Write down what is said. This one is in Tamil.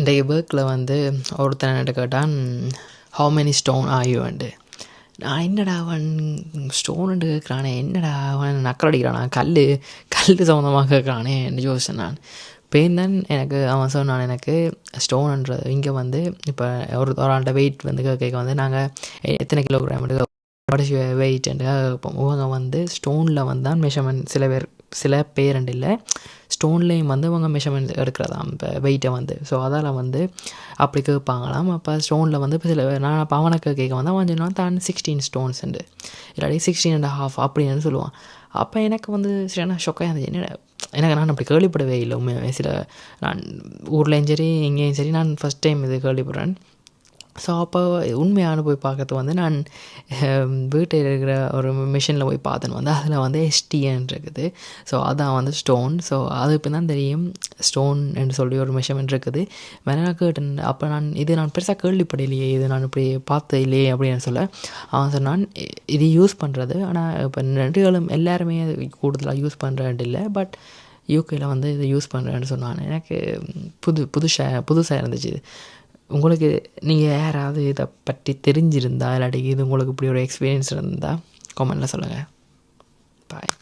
இன்றைய ஒர்க்கில் வந்து ஒருத்தன் என்கிட்ட கேட்டான், ஹவு மெனி ஸ்டோன் ஆர் யூன்ட்டு. நான் என்னடா அவன் ஸ்டோனுன்ட்டு கேட்குறானே, என்னடா அவன் நக்கல் அடிக்கிறானா, கல் சம்மந்தமாக கேட்குறானே என்று யோசிச்சேன் நான். பேர்தான் எனக்கு அவன் சொன்னான், எனக்கு ஸ்டோனுன்றது இங்கே வந்து இப்போ ஒரு ஆள்கிட்ட வெயிட் வந்து கேட்க வந்து நாங்கள் எத்தனை கிலோகிராம் வெயிட்ன்ட்டு கேட்போம். இவங்க வந்து ஸ்டோனில் வந்து தான் மெஷர்மெண்ட் சில பேரண்ட் இல்லை, ஸ்டோன்லேயும் வந்து அவங்க மெஷர்மெண்ட் எடுக்கிறதாம் இப்போ வெயிட்டை வந்து. ஸோ அதால் வந்து அப்படி கேட்பாங்களாம். அப்போ ஸ்டோனில் வந்து இப்போ நான் அப்போ அவனுக்கு கேட்க வந்து அவன் சொன்னான் தான் 16 ஸ்டோன்ஸுண்டு, இல்லாட்டி 16.5 அப்படின்னு சொல்லுவான். அப்போ எனக்கு வந்து சரியான ஷொக்காக இருந்துச்சு. என்னடா எனக்கு நான் அப்படி கேள்விப்படவே இல்லை உண்மையாகவே. நான் ஊர்லேயும் சரி எங்கேயும் சரி நான் ஃபஸ்ட் டைம் இது கேள்விப்படுறேன். ஸோ அப்போ உண்மையான போய் பார்க்கறது வந்து நான் வீட்டில் இருக்கிற ஒரு மிஷினில் போய் பார்த்தேன்னு வந்து அதில் வந்து எஸ்டிஎன் இருக்குது. ஸோ அதான் வந்து ஸ்டோன். ஸோ அது இப்போ தான் தெரியும் ஸ்டோன் என்று சொல்லி ஒரு மெஷர்மெண்ட் இருக்குது. வேறு நான் கேட்டேன், அப்போ நான் பெருசாக கேள்விப்படலையே, இது நான் இப்படி பார்த்து இல்லையே அப்படின்னு சொல்ல அவன் சொன்னான், இது யூஸ் பண்ணுறது ஆனால் இப்போ நடுகளும் எல்லாருமே கூடுதலாக யூஸ் பண்ணுறது இல்லை, பட் யூகேயில் வந்து இது யூஸ் பண்ணுறேன்னு சொன்னான். எனக்கு புதுசாக இருந்துச்சு. உங்களுக்கு நீங்கள் யாராவது இதை பற்றி தெரிஞ்சிருந்தா இல்லாட்டி இது உங்களுக்கு இப்படி ஒரு எக்ஸ்பீரியன்ஸ் இருந்தால் கமெண்டில் சொல்லுங்கள். பாய்.